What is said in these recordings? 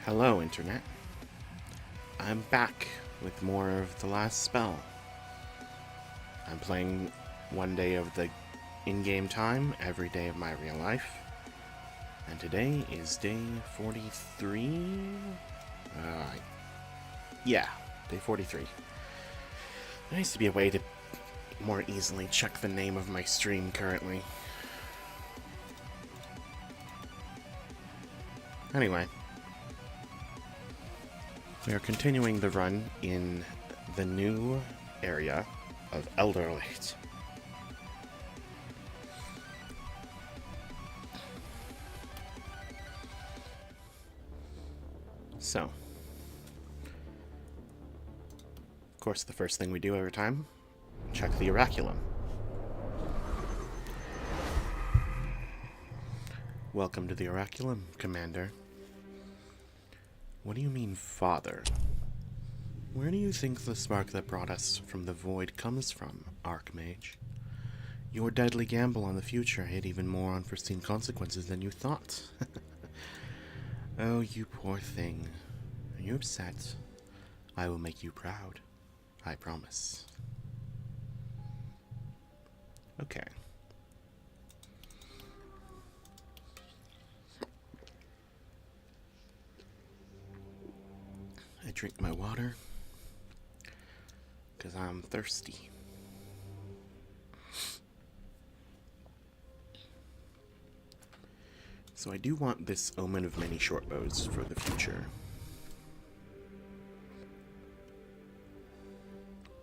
Hello, Internet. I'm back with more of The Last Spell. I'm playing one day of the in-game time every day of my real life. And today is day 43? Yeah, day 43. There needs to be a way to more easily check the name of my stream currently. Anyway. We are continuing the run in the new area of Elderlicht. So, of course, the first thing we do every time, check the oraculum. Welcome to the oraculum, Commander. What do you mean, father? Where do you think the spark that brought us from the void comes from, Archmage? Your deadly gamble on the future had even more unforeseen consequences than you thought. Oh, you poor thing. Are you upset? I will make you proud. I promise. Okay. I drink my water because I'm thirsty. So I do want this Omen of Many Shortbows for the future.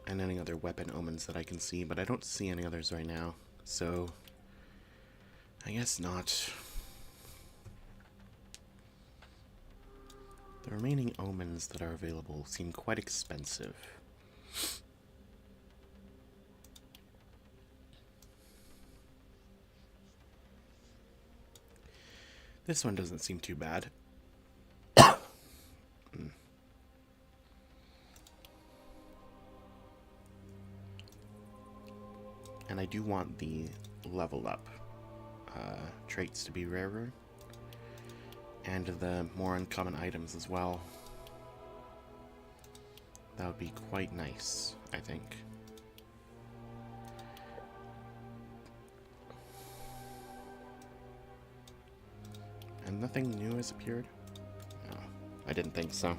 And any other weapon omens that I can see, but I don't see any others right now. So I guess not. The remaining omens that are available seem quite expensive. This one doesn't seem too bad. And I do want the level up traits to be rarer. And the more uncommon items as well. That would be quite nice, I think. And nothing new has appeared? No, I didn't think so.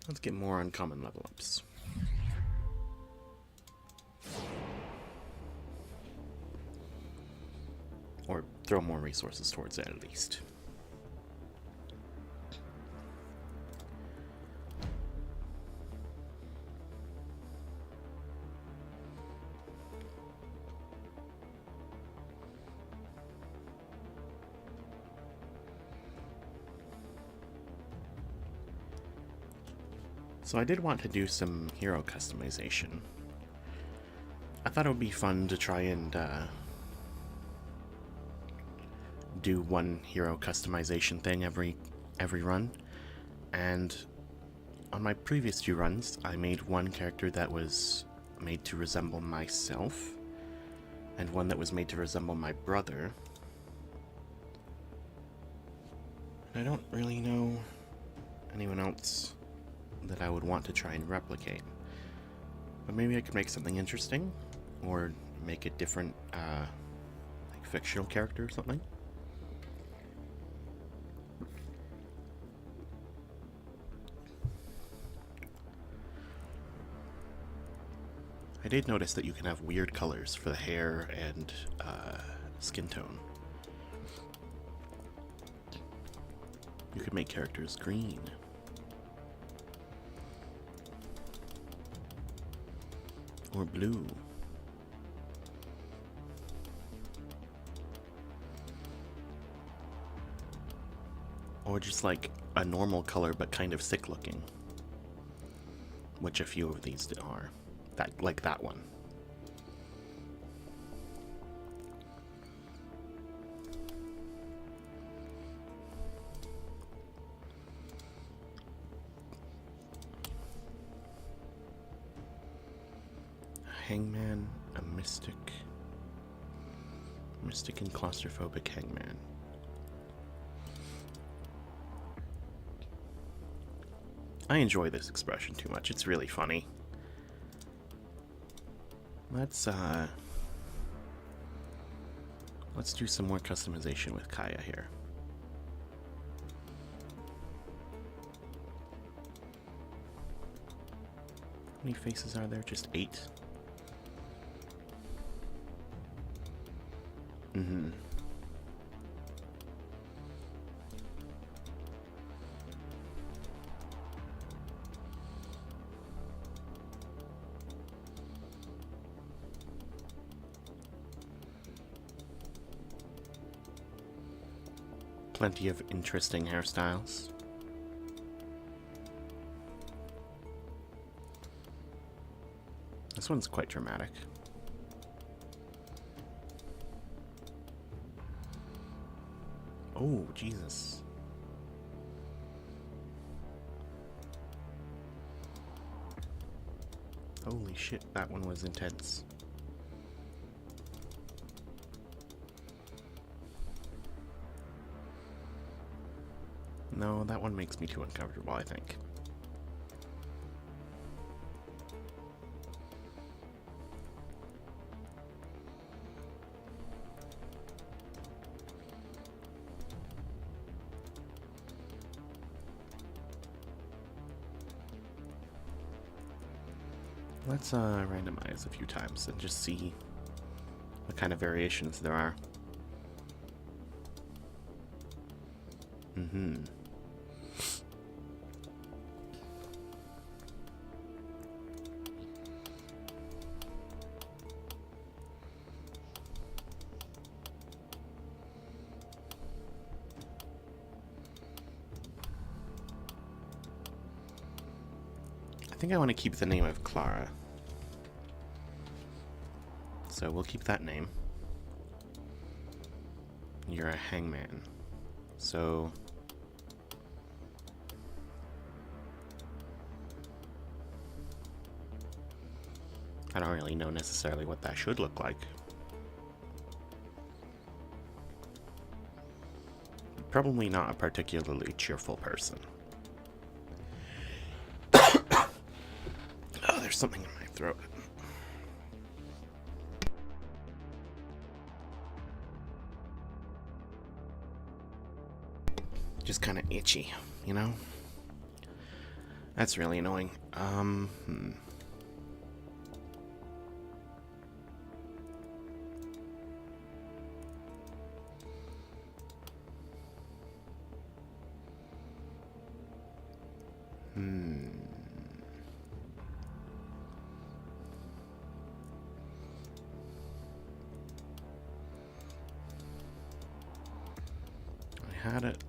Let's get more uncommon level ups. Or throw more resources towards it at least. So I did want to do some hero customization. I thought it would be fun to try and do one hero customization thing every run. And on my previous two runs, I made one character that was made to resemble myself, and one that was made to resemble my brother. And I don't really know anyone else that I would want to try and replicate. But maybe I could make something interesting, or make a different, like fictional character or something. I did notice that you can have weird colors for the hair and skin tone. You could make characters green. Or blue. Or just like a normal color but kind of sick looking. Which a few of these are. Like that one. hangman, a mystic. Mystic and claustrophobic hangman. I enjoy this expression too much. It's really funny. Let's do some more customization with Kaya here. How many faces are there? Just 8? Mm-hmm. Plenty of interesting hairstyles. This one's quite dramatic. Oh, Jesus. Holy shit, that one was intense. No, that one makes me too uncomfortable, I think. Let's randomize a few times and just see what kind of variations there are. Mm-hmm. I think I want to keep the name of Clara. So we'll keep that name. You're a hangman. So I don't really know necessarily what that should look like. Probably not a particularly cheerful person. Oh, there's something in my throat. Just kind of itchy, you know? That's really annoying.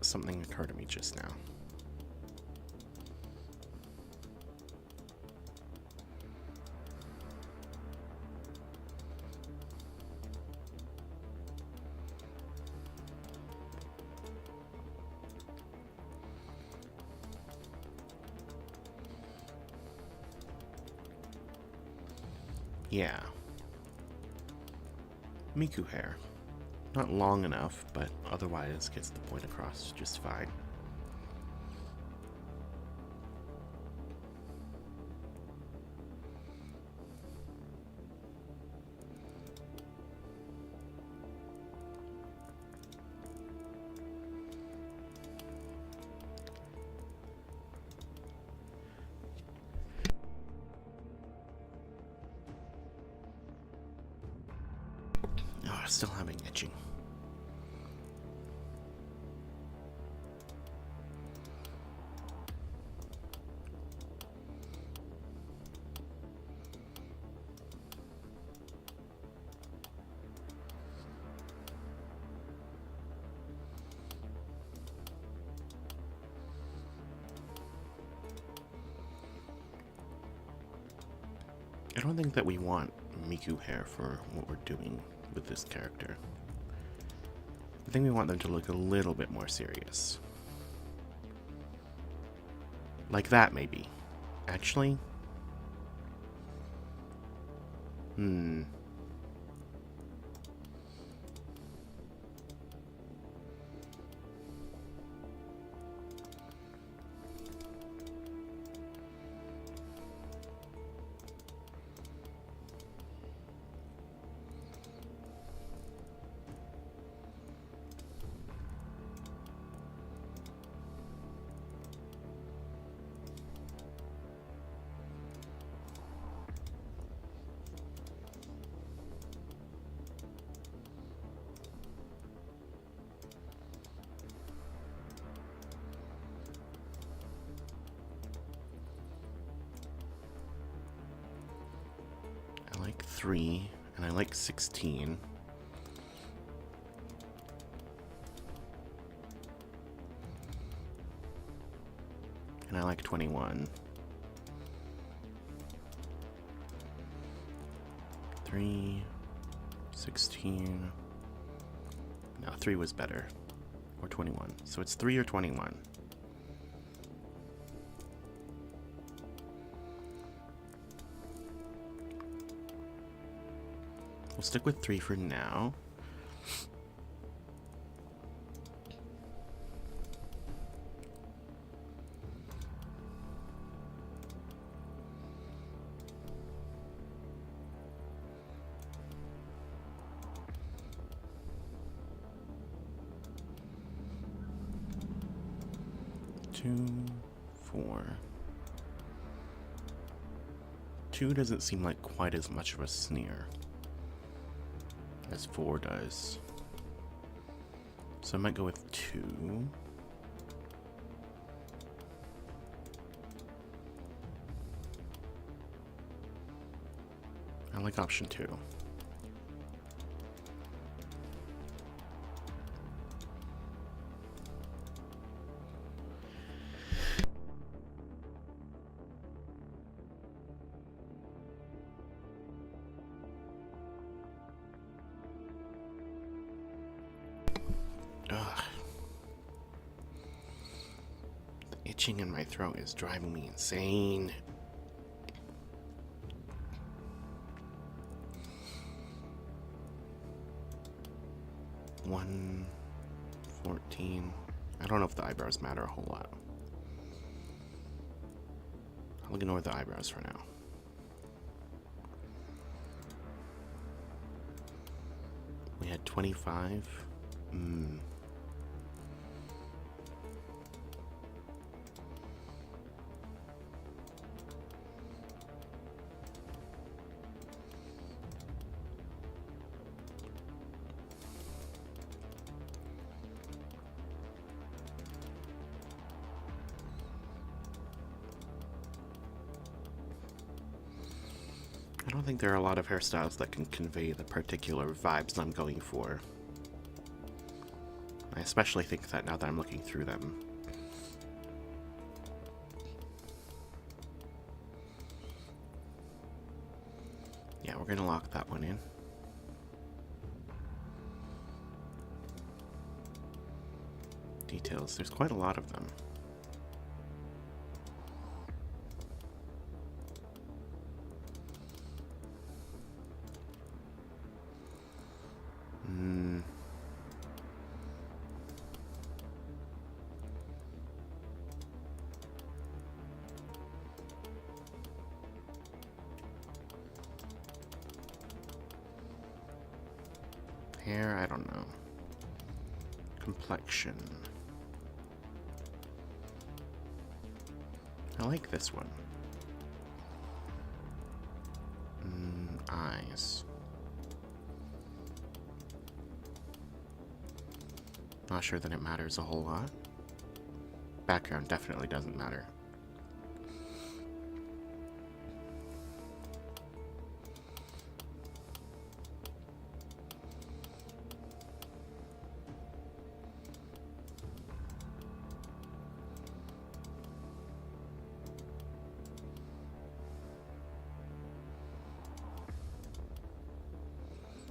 Something occurred to me just now. Yeah. Miku hair. Not long enough, but otherwise gets the point across just fine. Oh, still having itching. I don't think that we want Miku hair for what we're doing with this character. I think we want them to look a little bit more serious. Like that, maybe. Actually, Hmm. I like 3, and I like 16. And I like 21. 3, 16. No, 3 was better. Or 21. So it's 3 or 21. We'll stick with 3 for now. Two, 4. 2 doesn't seem like quite as much of a sneer as 4 does. So I might go with 2. I like option 2. Ugh. The itching in my throat is driving me insane. One 14. I don't know if the eyebrows matter a whole lot. I'll ignore the eyebrows for now. We had 25. I don't think there are a lot of hairstyles that can convey the particular vibes I'm going for. I especially think that now that I'm looking through them. Yeah, we're gonna lock that one in. Details, there's quite a lot of them. Hair, I don't know. Complexion. I like this one. Eyes. Not sure that it matters a whole lot. Background definitely doesn't matter.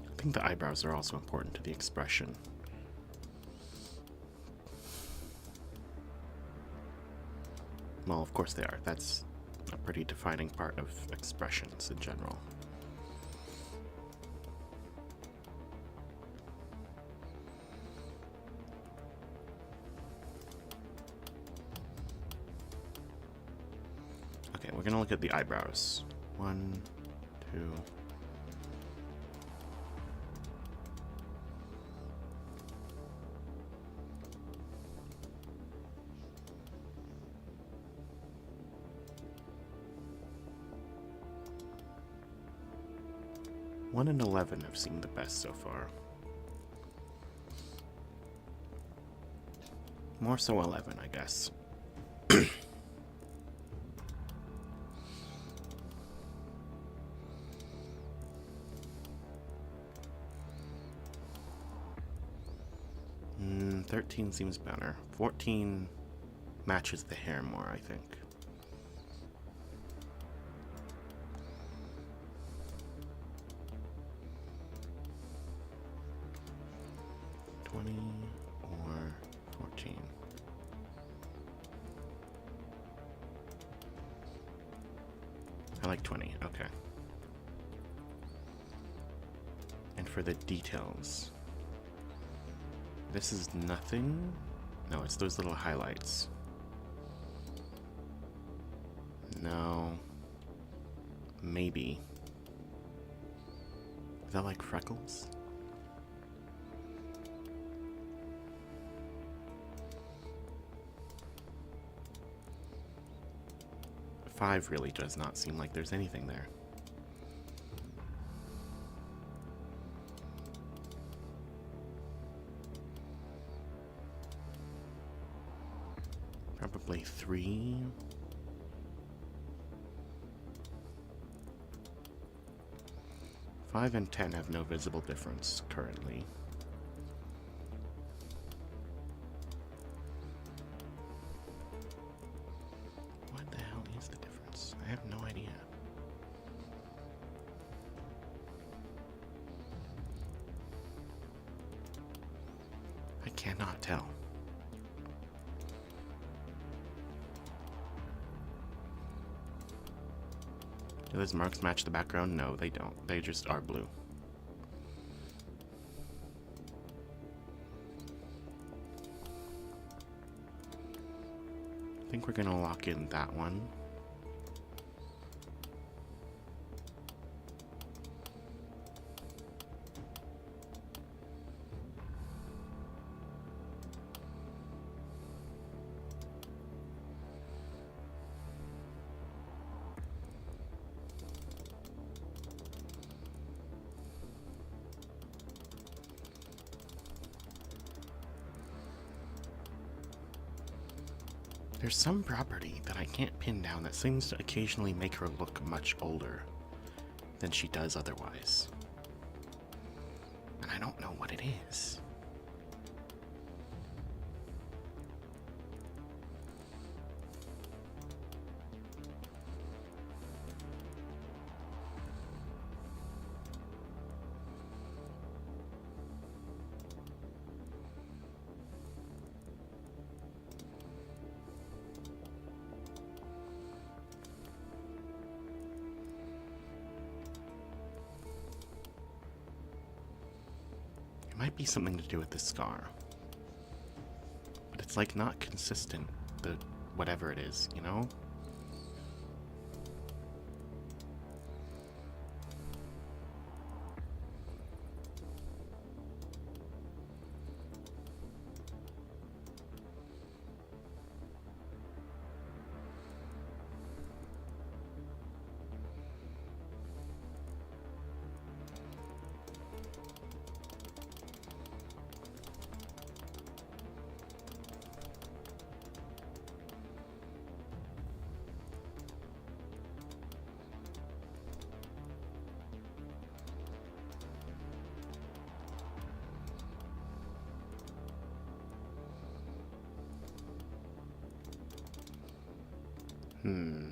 I think the eyebrows are also important to the expression. Well, of course they are. That's a pretty defining part of expressions in general. Okay, we're gonna look at the eyebrows. 1, 2. One and 11 have seemed the best so far. More so 11, I guess. 13 seems better. 14 matches the hair more, I think. Or 14. I like 20, okay. And for the details, this is nothing. No, it's those little highlights. No. Maybe. Is that like freckles? Five really does not seem like there's anything there. Probably 3. Five and 10 have no visible difference currently. What the hell is the difference? I have no idea. I cannot tell. Do those marks match the background? No, they don't. They just are blue. I think we're gonna lock in that one. There's some property that I can't pin down that seems to occasionally make her look much older than she does otherwise. And I don't know what it is. Might be something to do with the scar, but it's like not consistent, the whatever it is, you know? Hmm.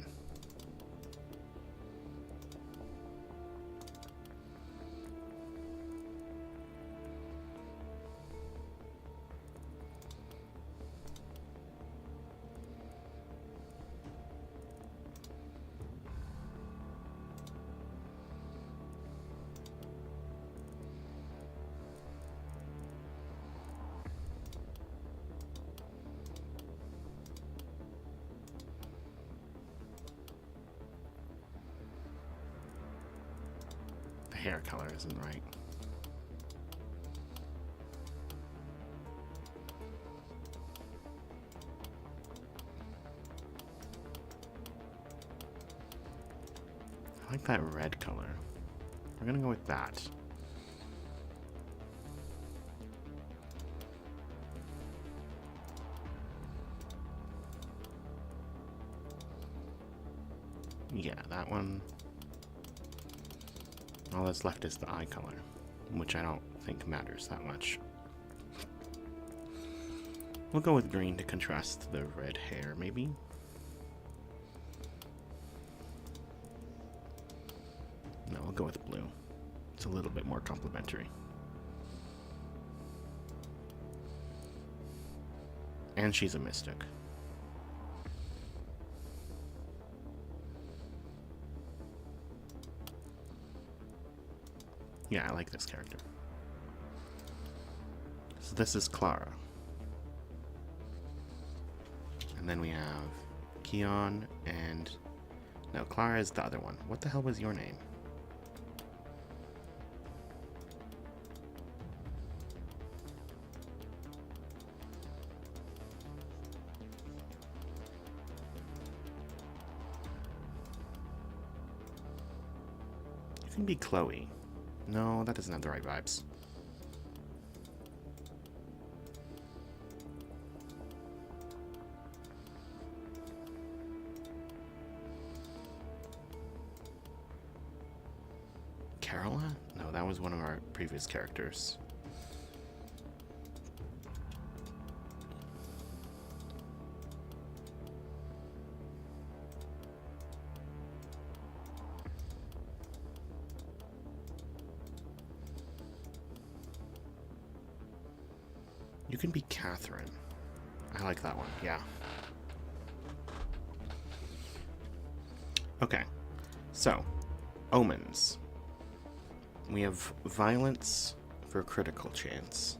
hair color isn't right. I like that red color. We're gonna go with that. Yeah, that one. All that's left is the eye color, which I don't think matters that much. We'll go with green to contrast the red hair, maybe? No, we'll go with blue. It's a little bit more complementary. And she's a mystic. Yeah, I like this character. So this is Clara. And then we have Keon and... No, Clara is the other one. What the hell was your name? You can be Chloe. No, that doesn't have the right vibes. Carola? No, that was one of our previous characters. You can be Catherine. I like that one, yeah. Okay, so, omens. We have violence for critical chance.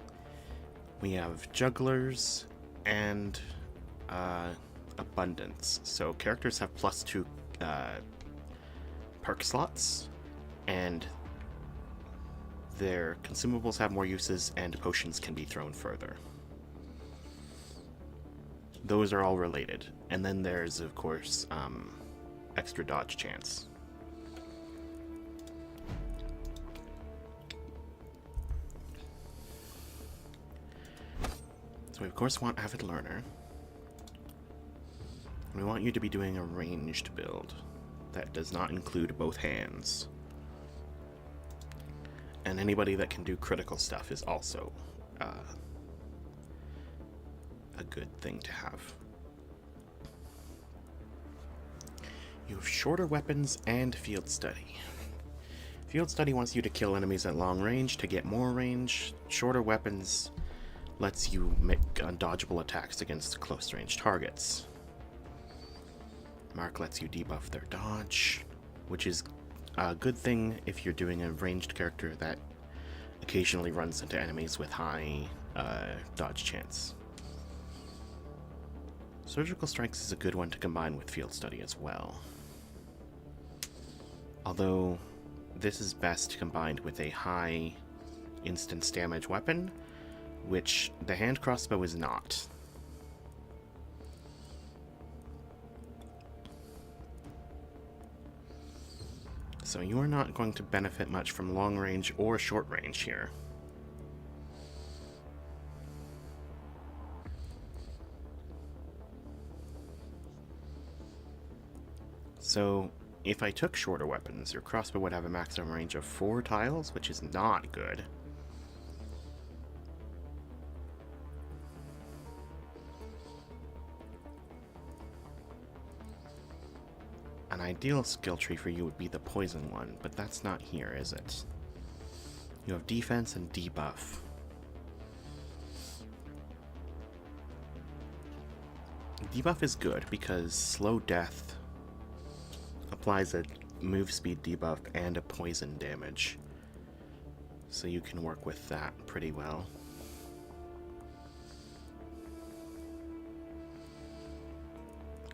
We have jugglers and abundance. So characters have +2 perk slots, and their consumables have more uses, and potions can be thrown further. Those are all related. And then there's, of course, extra dodge chance. So we, of course, want Avid Learner. We want you to be doing a ranged build that does not include both hands. And anybody that can do critical stuff is also a good thing to have. You have shorter weapons and field study. Field study wants you to kill enemies at long range to get more range. Shorter weapons lets you make undodgeable attacks against close range targets. Mark lets you debuff their dodge, which is a good thing if you're doing a ranged character that occasionally runs into enemies with high dodge chance. Surgical Strikes is a good one to combine with field study as well. Although this is best combined with a high instance damage weapon, which the hand crossbow is not. So you are not going to benefit much from long range or short range here. So if I took shorter weapons, your crossbow would have a maximum range of 4 tiles, which is not good. An ideal skill tree for you would be the poison one, but that's not here, is it? You have defense and debuff. Debuff is good because slow death applies a move speed debuff and a poison damage. So you can work with that pretty well.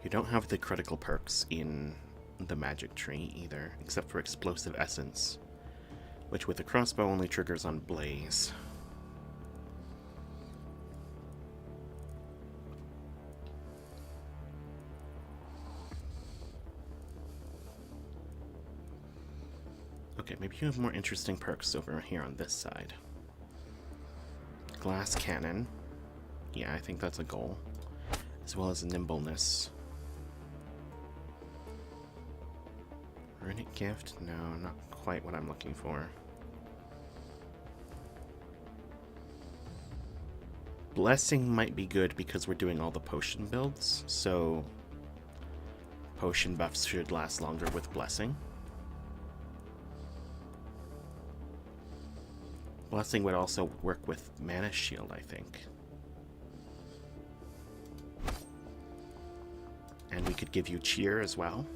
You don't have the critical perks in the magic tree either, except for explosive essence, which with a crossbow only triggers on blaze. Okay, maybe you have more interesting perks over here on this side. Glass cannon. Yeah, I think that's a goal. As well as nimbleness. Runic gift? No, not quite what I'm looking for. Blessing might be good because we're doing all the potion builds, so potion buffs should last longer with blessing. Blessing would also work with mana shield, I think. And we could give you cheer as well.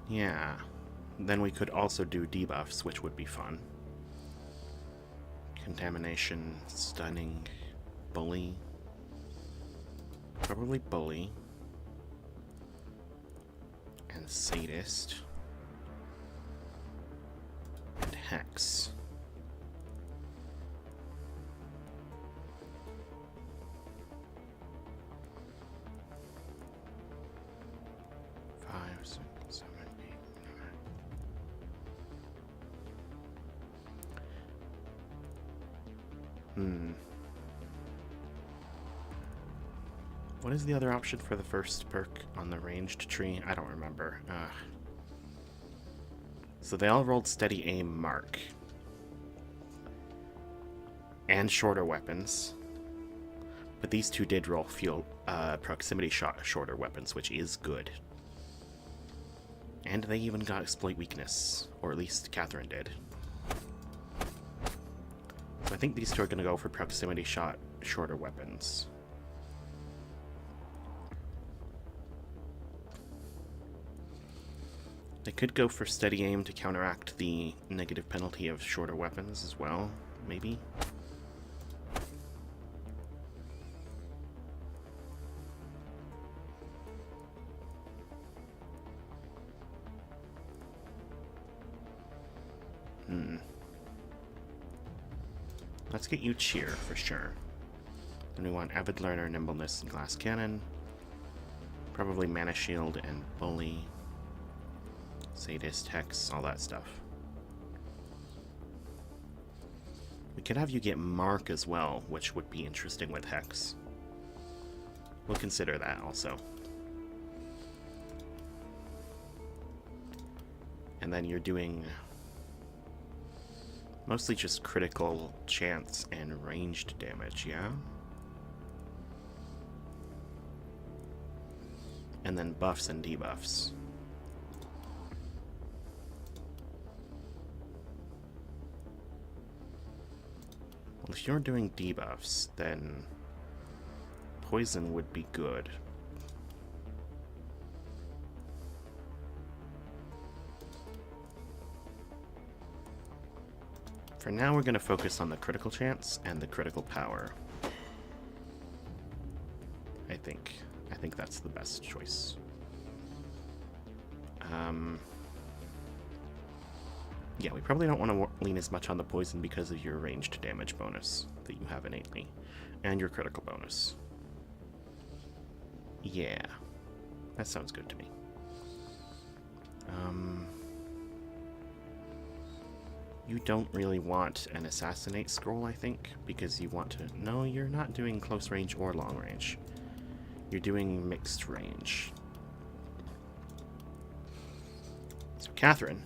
Yeah. Then we could also do debuffs, which would be fun. Contamination, stunning, bully. Probably bully. And sadist. And hex. Five, six, seven, 8, 9. What is the other option for the first perk on the ranged tree? I don't remember. So they all rolled steady aim mark. And shorter weapons. But these two did roll proximity shot shorter weapons, which is good. And they even got exploit weakness. Or at least Catherine did. So I think these two are going to go for proximity shot shorter weapons. They could go for steady aim to counteract the negative penalty of shorter weapons as well, maybe. Let's get you cheer for sure. Then we want avid learner, nimbleness, and glass cannon. Probably mana shield and bully. Sadist, hex, all that stuff. We could have you get mark as well, which would be interesting with hex. We'll consider that also. And then you're doing mostly just critical chance and ranged damage, yeah? And then buffs and debuffs. Well, if you're doing debuffs, then poison would be good. For now, we're going to focus on the critical chance and the critical power. I think that's the best choice. Yeah, we probably don't want to lean as much on the poison because of your ranged damage bonus that you have innately, and your critical bonus. Yeah, that sounds good to me. You don't really want an assassinate scroll, I think, because you want to... No, you're not doing close range or long range. You're doing mixed range. So Catherine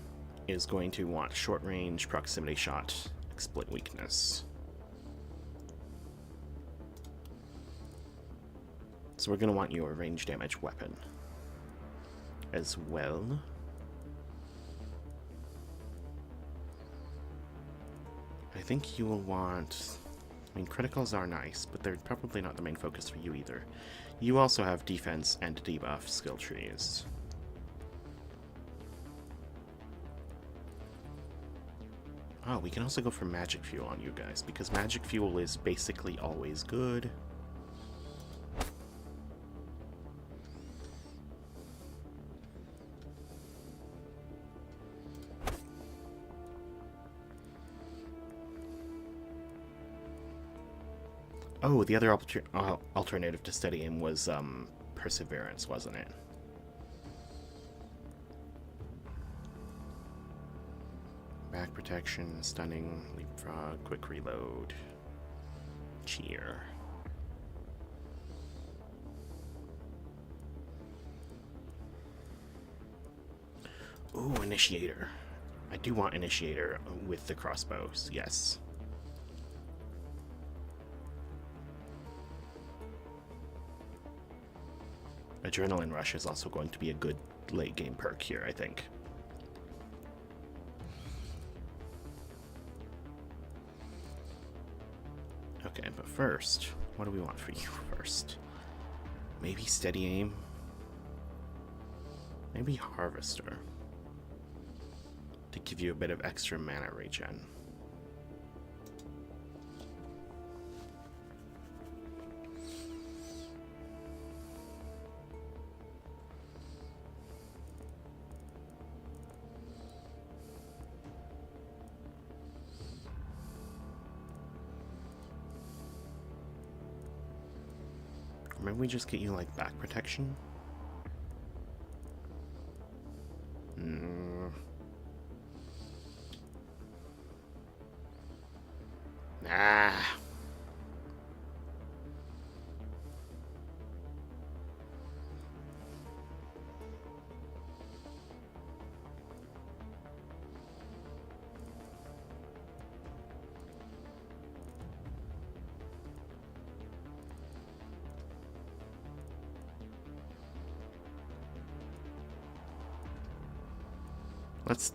is going to want short range, proximity shot, exploit weakness. So we're going to want your range damage weapon as well. I think you will want... I mean, criticals are nice, but they're probably not the main focus for you either. You also have defense and debuff skill trees. Oh, we can also go for magic fuel on you guys, because magic fuel is basically always good. Oh, the other alternative to steady aim was perseverance, wasn't it? Back protection, stunning, leapfrog, quick reload, cheer. Ooh, initiator. I do want initiator with the crossbows, yes. Adrenaline rush is also going to be a good late game perk here, I think. Okay, but first, what do we want for you first? Maybe steady aim? Maybe harvester? To give you a bit of extra mana regen. Maybe we just get you like back protection? Nah.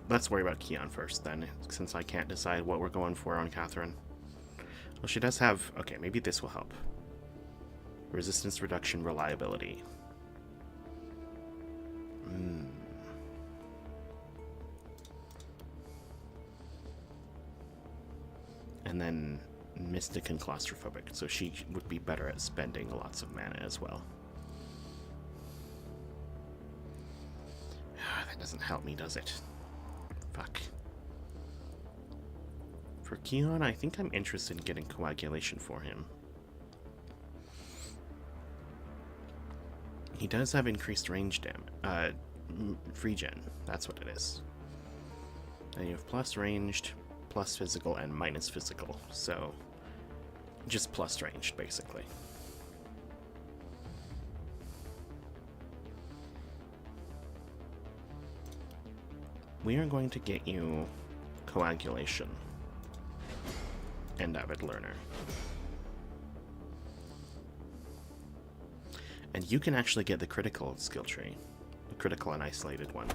Let's worry about Keon first then, since I can't decide what we're going for on Catherine. Well, she does have... Okay, maybe this will help. Resistance reduction, reliability. And then mystic and claustrophobic, so she would be better at spending lots of mana as well. That doesn't help me, does it? Fuck. For Keon, I think I'm interested in getting coagulation for him. He does have increased range regen. That's what it is. And you have plus ranged, plus physical, and minus physical. So, just plus ranged, basically. We are going to get you coagulation and avid learner. And you can actually get the critical skill tree, the critical and isolated one.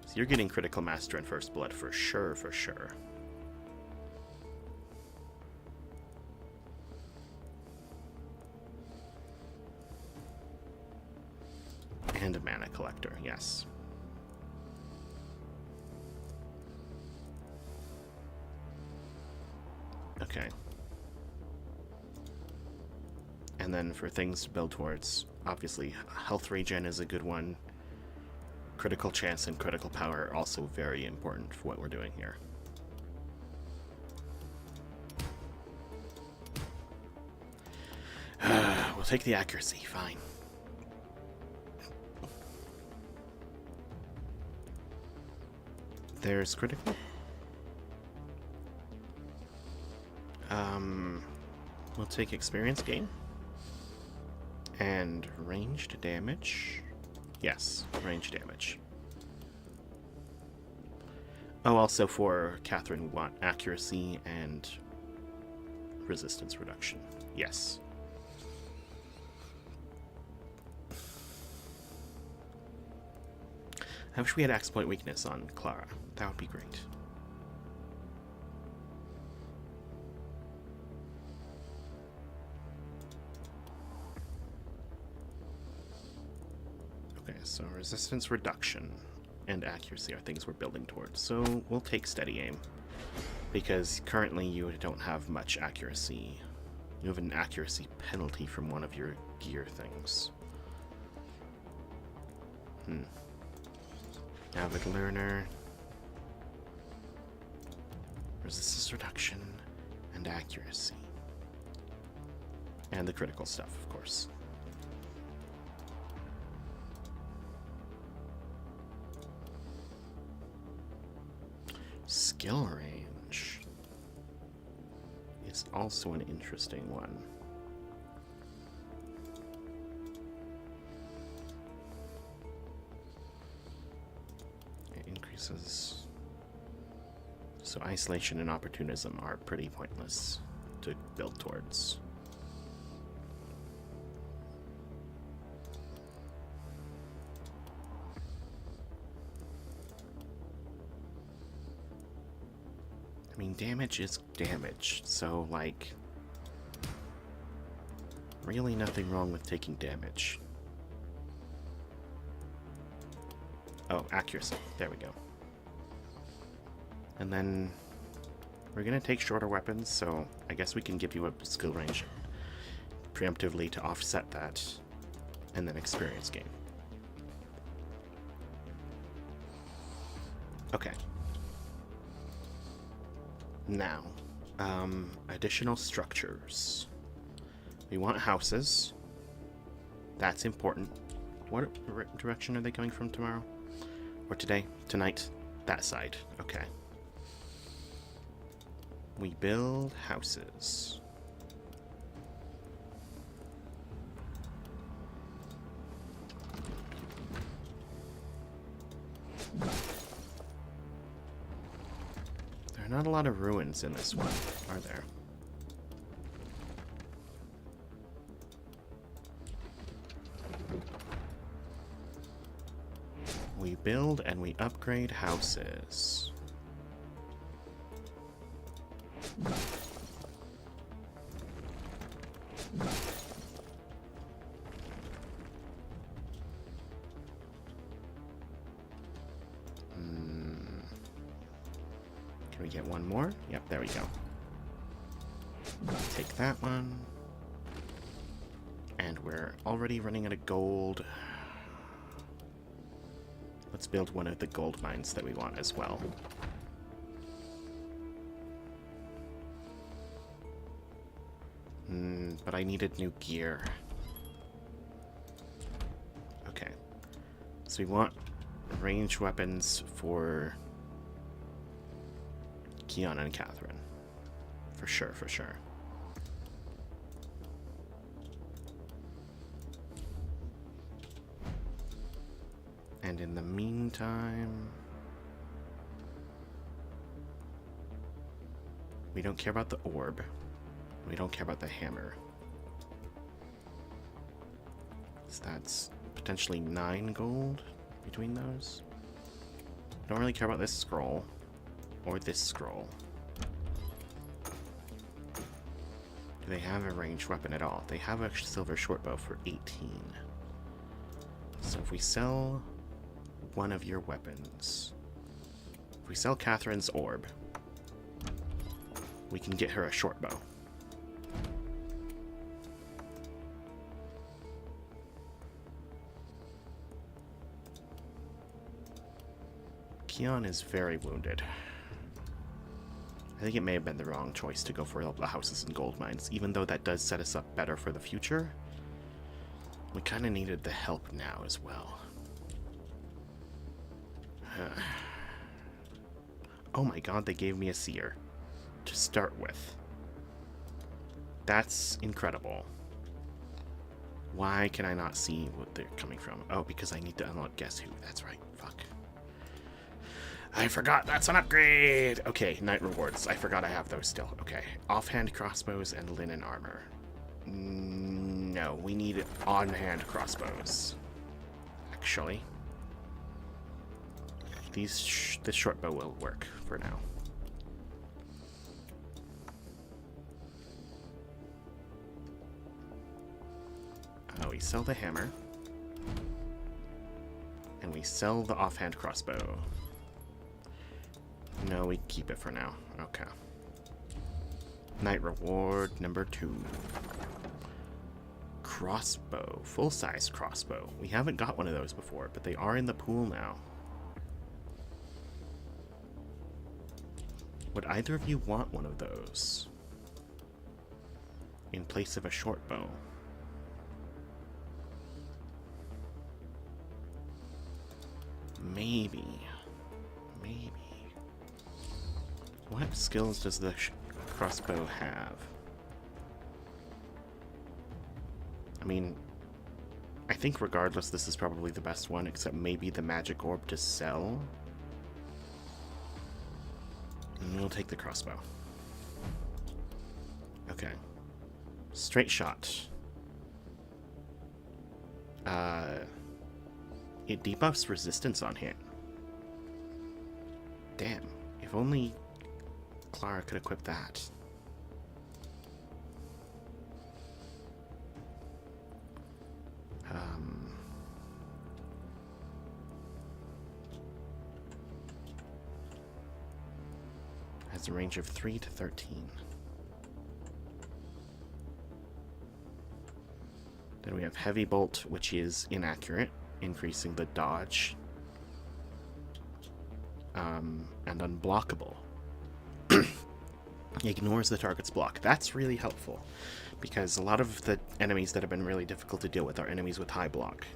So you're getting critical master and first blood for sure, for sure. And a mana collector, yes. Okay. And then for things to build towards, obviously, health regen is a good one. Critical chance and critical power are also very important for what we're doing here. We'll take the accuracy, fine. There's critical. We'll take experience gain. And ranged damage. Yes, ranged damage. Oh, also for Catherine, we want accuracy and resistance reduction. Yes. I wish we had exploit weakness on Clara. That would be great. Okay, so resistance reduction and accuracy are things we're building towards. So we'll take steady aim, because currently you don't have much accuracy. You have an accuracy penalty from one of your gear things. Avid learner, resistance reduction, and accuracy. And the critical stuff, of course. Skill range is also an interesting one. It increases. So isolation and opportunism are pretty pointless to build towards. I mean, damage is damage, so, like, really nothing wrong with taking damage. Oh, accuracy. There we go. And then we're going to take shorter weapons, so I guess we can give you a skill range preemptively to offset that, and then experience gain. Okay. Now, additional structures. We want houses. That's important. What direction are they going from tomorrow? Or today? Tonight? That side. Okay. We build houses. There are not a lot of ruins in this one, are there? We build and we upgrade houses. Can we get one more? Yep, there we go. Take that one. And we're already running out of gold. Let's build one of the gold mines that we want as well. But I needed new gear. Okay. So we want ranged weapons for Keon and Catherine. For sure, for sure. And in the meantime, we don't care about the orb. We don't care about the hammer. So that's potentially 9 gold between those. Don't really care about this scroll or this scroll. Do they have a ranged weapon at all? They have a silver shortbow for 18. So if we sell one of your weapons, if we sell Catherine's orb, we can get her a shortbow. Keon is very wounded. I think it may have been the wrong choice to go for the houses and gold mines, even though that does set us up better for the future. We kind of needed the help now as well. Oh my god, they gave me a seer to start with. That's incredible. Why can I not see what they're coming from? Oh, because I need to unlock Guess Who. That's right. Fuck. I forgot that's an upgrade! Okay, night rewards. I forgot I have those still. Okay. Offhand crossbows and linen armor. No, we need on-hand crossbows. Actually. This short bow will work for now. We sell the hammer. And we sell the offhand crossbow. No, we keep it for now. Okay. Night reward number 2. Crossbow. Full-size crossbow. We haven't got one of those before, but they are in the pool now. Would either of you want one of those? in place of a short bow. Maybe. What skills does the crossbow have? I mean, I think regardless this is probably the best one, except maybe the magic orb to sell. And we'll take the crossbow. Okay. Straight shot. It debuffs resistance on hit. Damn. If only Clara could equip that. Has a range of 3 to 13. Then we have Heavy Bolt, which is inaccurate, increasing the dodge. And unblockable. Ignores the target's block. That's really helpful, because a lot of the enemies that have been really difficult to deal with are enemies with high block.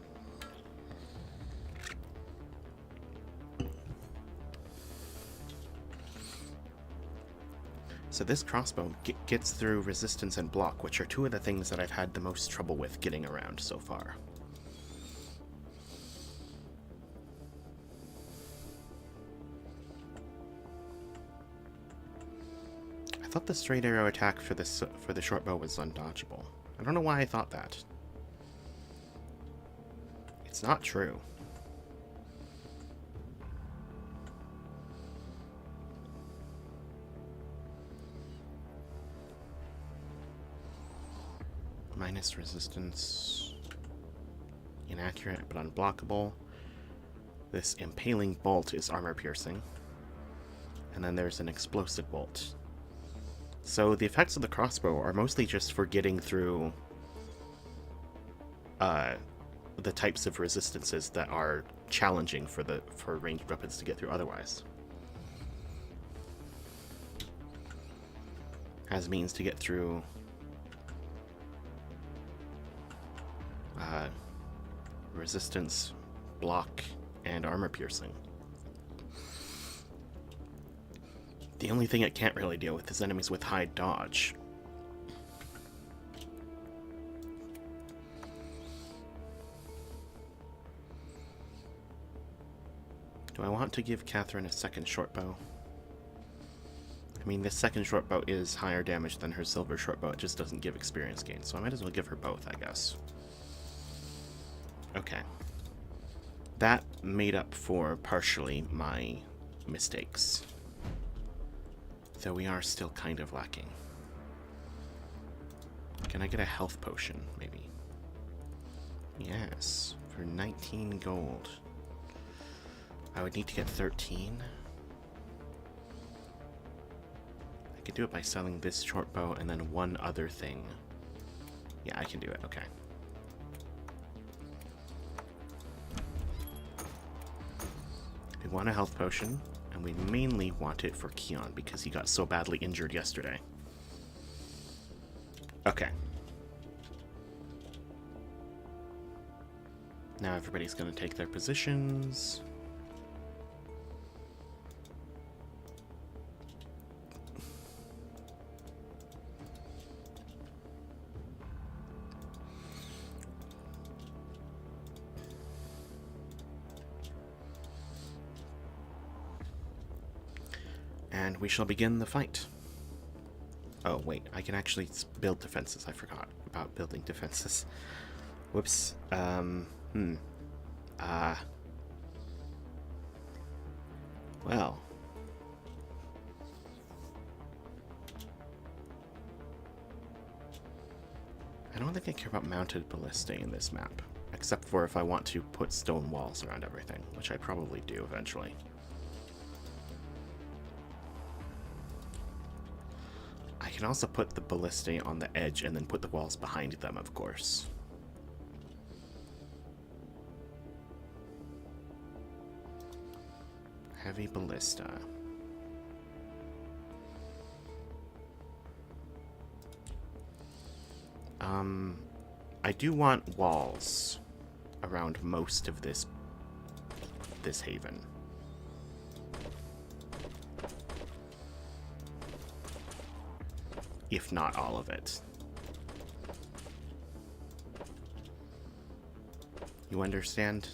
So this crossbow gets through resistance and block, which are two of the things that I've had the most trouble with getting around so far. I thought the straight arrow attack for the short bow was undodgeable. I don't know why I thought that. It's not true. Minus resistance. Inaccurate, but unblockable. This impaling bolt is armor piercing. And then there's an explosive bolt. So the effects of the crossbow are mostly just for getting through the types of resistances that are challenging for ranged weapons to get through otherwise. As means to get through resistance, block, and armor piercing. The only thing it can't really deal with is enemies with high dodge. Do I want to give Catherine a second short bow? I mean, this second short bow is higher damage than her silver short bow. It just doesn't give experience gain, so I might as well give her both, I guess. Okay. That made up for partially my mistakes. Though we are still kind of lacking. Can I get a health potion, maybe? Yes, for 19 gold. I would need to get 13. I could do it by selling this short bow and then one other thing. Yeah, I can do it, okay. We want a health potion. And we mainly want it for Keon because he got so badly injured yesterday. Okay. Now everybody's going to take their positions. And we shall begin the fight. Oh, wait, I can actually build defenses. I forgot about building defenses. Whoops. Well. I don't think I care about mounted ballistae in this map. Except for if I want to put stone walls around everything, which I probably do eventually. I can also put the ballistae on the edge and then put the walls behind them, of course. Heavy ballista. I do want walls around most of this haven. If not all of it. You understand?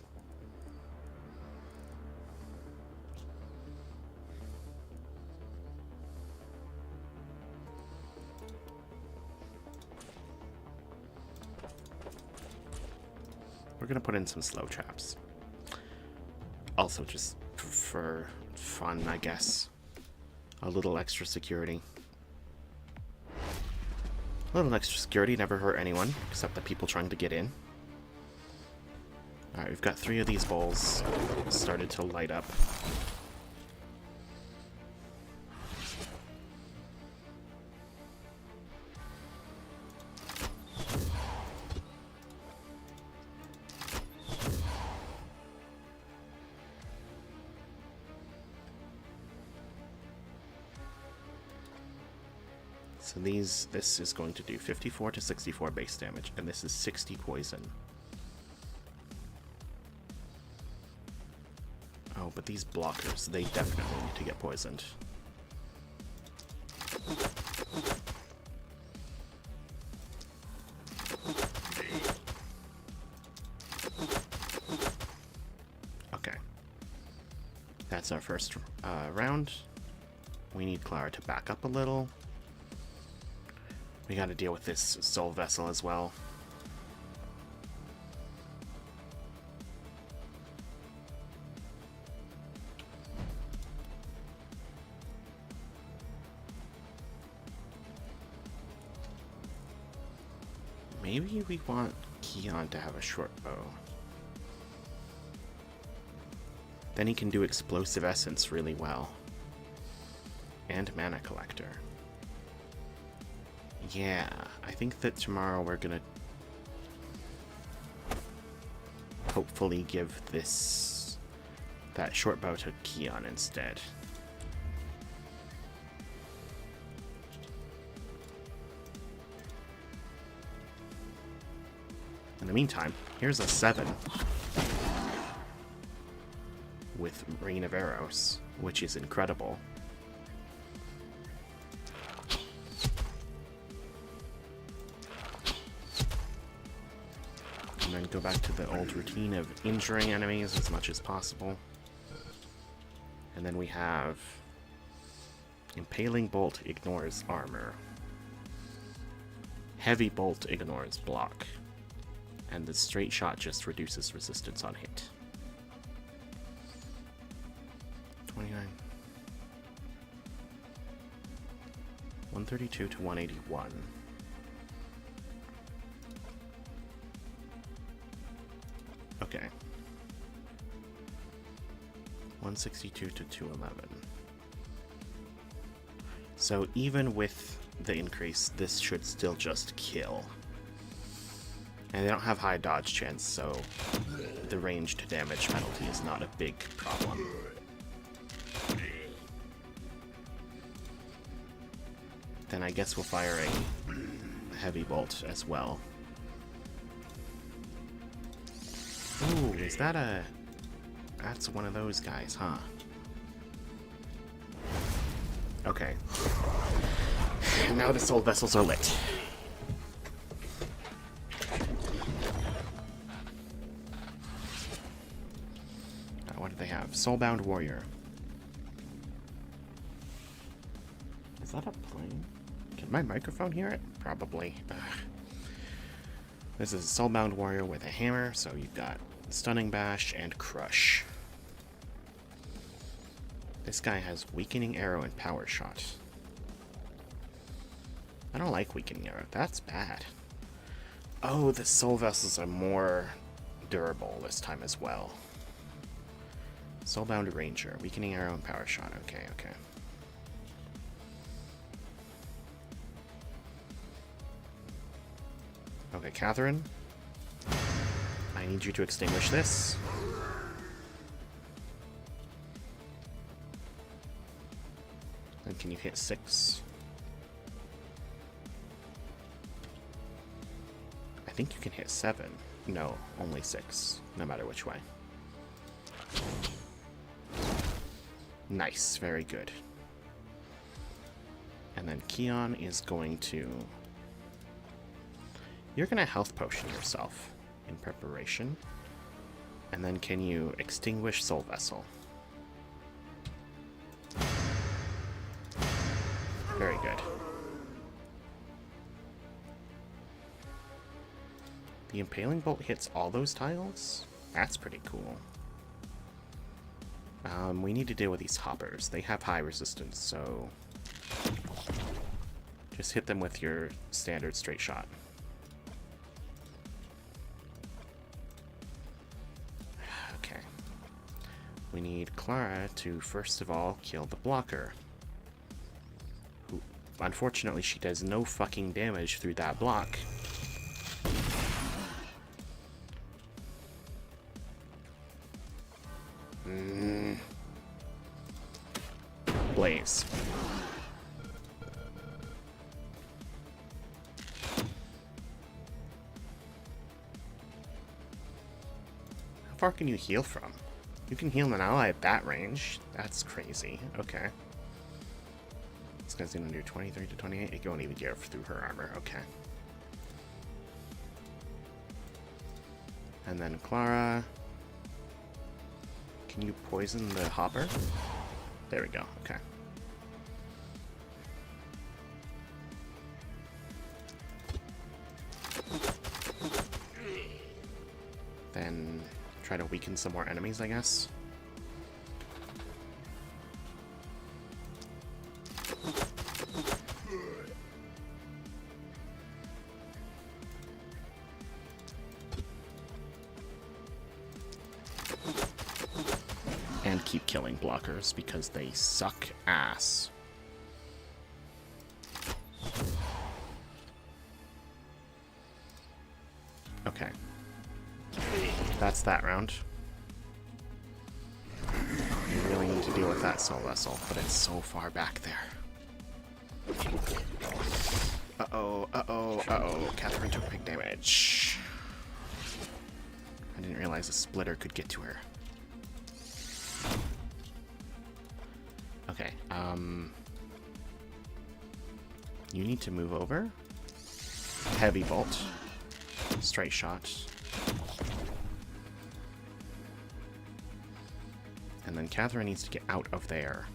We're gonna put in some slow traps. Also, just for fun, I guess. A little extra security. A little extra security never hurt anyone, except the people trying to get in. Alright, we've got 3 of these bowls started to light up. So this is going to do 54 to 64 base damage, and this is 60 poison. Oh, but these blockers, they definitely need to get poisoned. Okay. That's our first round. We need Clara to back up a little. We gotta deal with this soul vessel as well. Maybe we want Keon to have a short bow. Then he can do explosive essence really well. And mana collector. Yeah, I think that tomorrow we're gonna hopefully give that short bow to Keon instead. In the meantime, here's a 7 with Rain of Arrows, which is incredible. And then go back to the old routine of injuring enemies as much as possible. And then we have Impaling Bolt ignores armor. Heavy Bolt ignores block. And the straight shot just reduces resistance on hit. 29. 132 to 181. Okay. 162 to 211. So even with the increase, this should still just kill. And they don't have high dodge chance, so the ranged damage penalty is not a big problem. Then I guess we'll fire a heavy bolt as well. Ooh, is that a... That's one of those guys, huh? Okay. And now the soul vessels are lit. What do they have? Soulbound Warrior. Is that a plane? Can my microphone hear it? Probably. Ugh. This is a Soulbound Warrior with a hammer, so you've got Stunning Bash and Crush. This guy has Weakening Arrow and Power Shot. I don't like Weakening Arrow. That's bad. Oh, the Soul Vessels are more durable this time as well. Soulbound Ranger, Weakening Arrow and Power Shot. Okay, okay. Okay, Catherine. I need you to extinguish this. And can you hit 6? I think you can hit 7. No, only 6, no matter which way. Nice, very good. And then Keon is going to... You're going to health potion yourself in preparation. And then can you extinguish Soul Vessel? Very good. The Impaling Bolt hits all those tiles? That's pretty cool. We need to deal with these hoppers. They have high resistance, so... just hit them with your standard straight shot. Okay. We need Clara to, first of all, kill the blocker. Who, unfortunately, she does no fucking damage through that block. Blaze. How far can you heal from? You can heal an ally at that range. That's crazy. Okay. This guy's gonna do 23 to 28. It won't even get through her armor. Okay. And then Clara. Can you poison the hopper? There we go. Okay. Then try to weaken some more enemies, I guess. And keep killing blockers because they suck ass. Okay. That's that round. You really need to deal with that Soul Vessel, but it's so far back there. Uh-oh, uh-oh, uh-oh. Catherine took big damage. I didn't realize a splitter could get to her. Okay, you need to move over. Heavy bolt. Straight shot. And then Catherine needs to get out of there.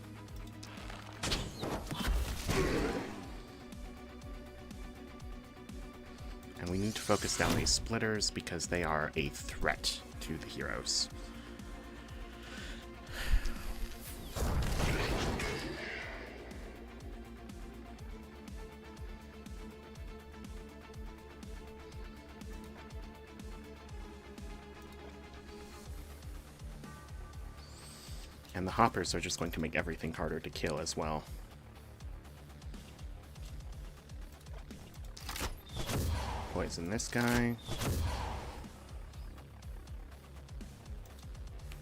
And we need to focus down these splitters because they are a threat to the heroes. And the hoppers are just going to make everything harder to kill as well. Poison this guy.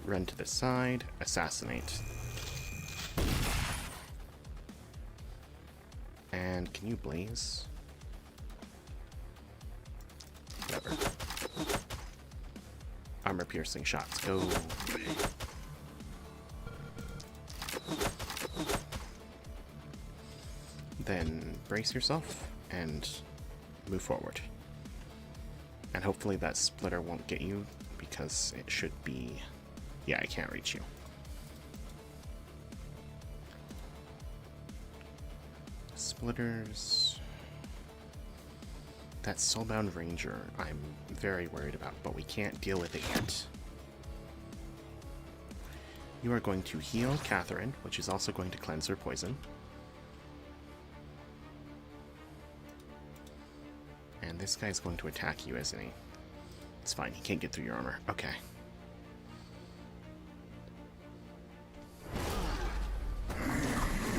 Run to the side. Assassinate. And can you blaze? Whatever. Armor piercing shots. Go. Then brace yourself and move forward. And hopefully that splitter won't get you because it should be... Yeah, I can't reach you. Splitters... That Soulbound Ranger I'm very worried about, but we can't deal with it yet. You are going to heal Catherine, which is also going to cleanse her poison. And this guy's going to attack you, isn't he? It's fine, he can't get through your armor. Okay.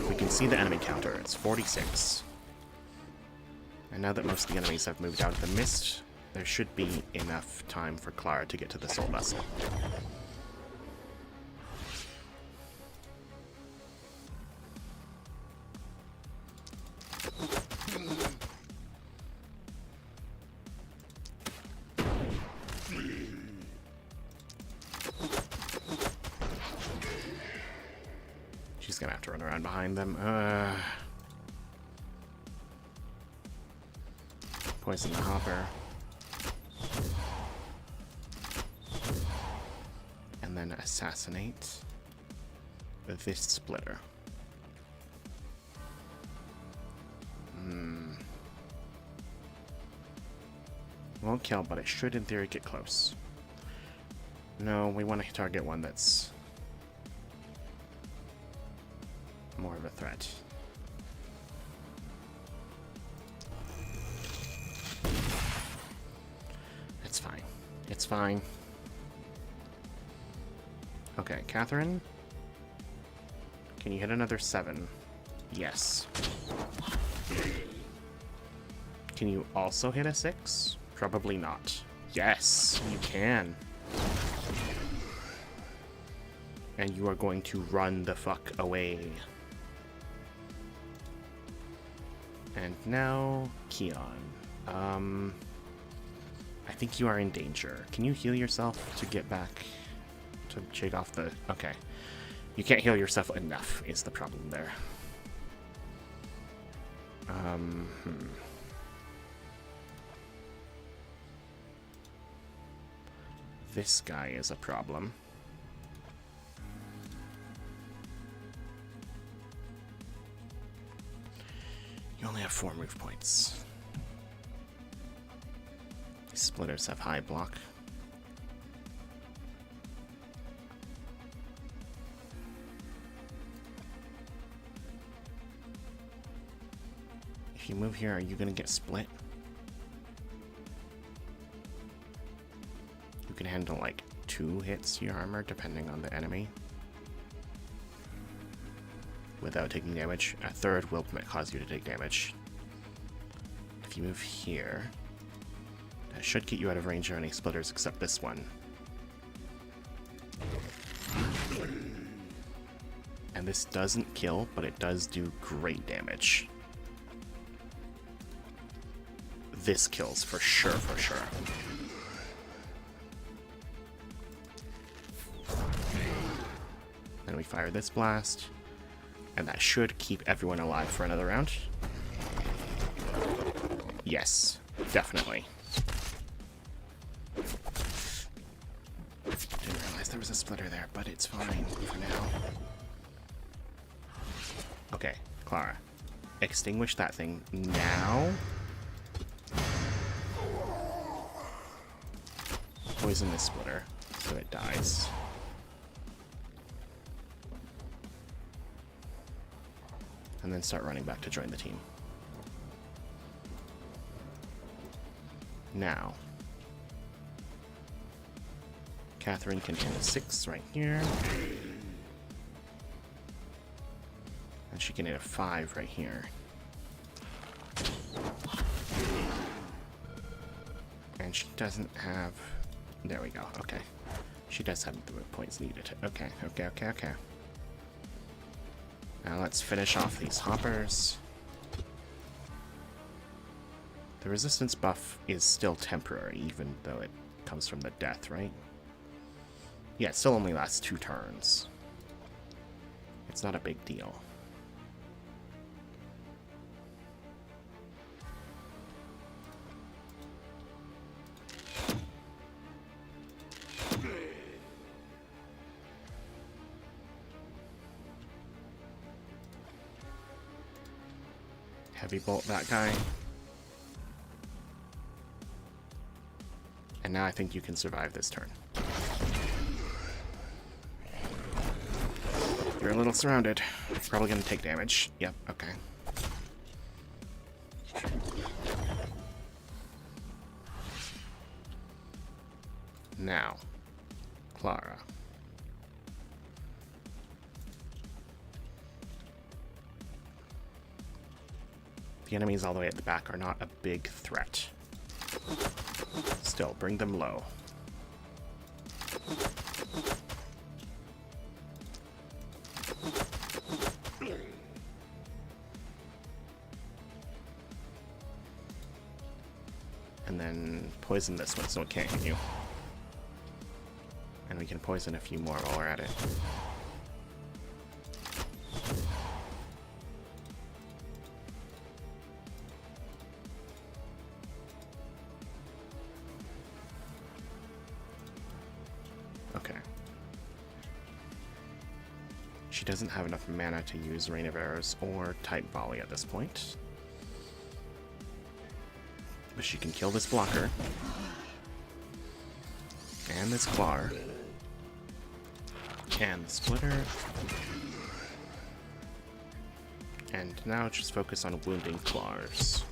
We can see the enemy counter. It's 46. And now that most of the enemies have moved out of the mist, there should be enough time for Clara to get to the Soul Vessel. She's gonna have to run around behind them. Poison the hopper. And then assassinate this splitter. Won't kill, but it should in theory get close. No, we want to target one that's more of a threat. It's fine. It's fine. Okay, Catherine. Can you hit another 7? Yes. Can you also hit a 6? Probably not. Yes, you can. And you are going to run the fuck away. And now, Keon. I think you are in danger. Can you heal yourself to get back to shake off the... Okay. You can't heal yourself enough is the problem there. This guy is a problem. You only have 4 move points. These splitters have high block. If you move here, are you gonna get split? You can handle like 2 hits to your armor depending on the enemy without taking damage. A 3rd will cause you to take damage. If you move here, that should get you out of range of any splitters except this one. And this doesn't kill, but it does do great damage. This kills for sure, for sure. Then we fire this blast, and that should keep everyone alive for another round. Yes, definitely. Didn't realize there was a splitter there, but it's fine for now. Okay, Clara. Extinguish that thing now. Poison this splitter so it dies. And then start running back to join the team. Now, Catherine can hit a 6 right here. And she can hit a 5 right here. And she doesn't have... There we go, okay. She does have the points needed. Okay. Now let's finish off these hoppers. The resistance buff is still temporary, even though it comes from the death, right? Yeah, it still only lasts 2 turns. It's not a big deal. Heavy bolt that guy. And now I think you can survive this turn. You're a little surrounded. You're probably going to take damage. Yep, okay. Now, Clara. The enemies all the way at the back are not a big threat. Still, bring them low. And then poison this one so it can't hit you. And we can poison a few more while we're at it. Okay. She doesn't have enough mana to use Rain of Arrows or Titan Volley at this point. But she can kill this blocker. And this Clar. And the Splitter. And now just focus on wounding Clars.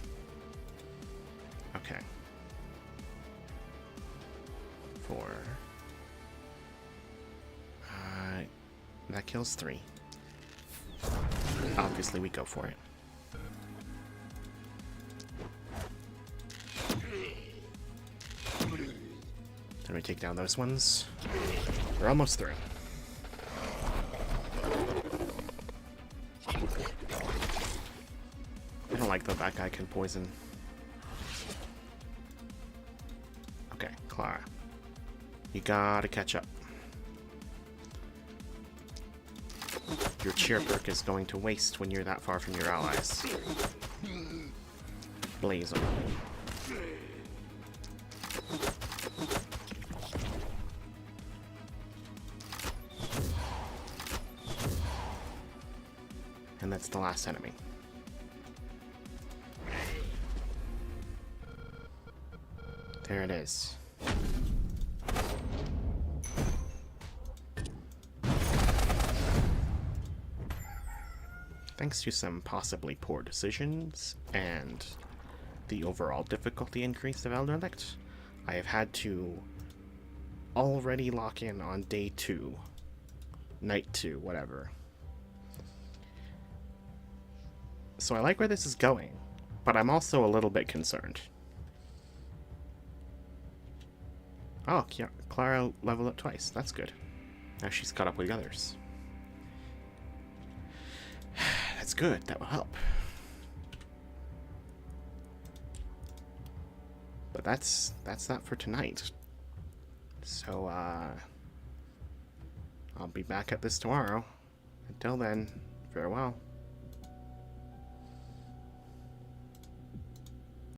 Okay. 4. That kills 3. Obviously, we go for it. Then we take down those ones. We're almost through. I don't like that that guy can poison. Okay, Clara. You gotta catch up. Your cheer perk is going to waste when you're that far from your allies. Blaze them. And that's the last enemy. There it is. Thanks to some possibly poor decisions and the overall difficulty increase of Elderlicht, I have had to already lock in on day 2, night 2, whatever. So I like where this is going, but I'm also a little bit concerned. Oh, Clara leveled up twice. That's good. Now she's caught up with the others. That's good. That will help. But that's that for tonight. So, I'll be back at this tomorrow. Until then, farewell.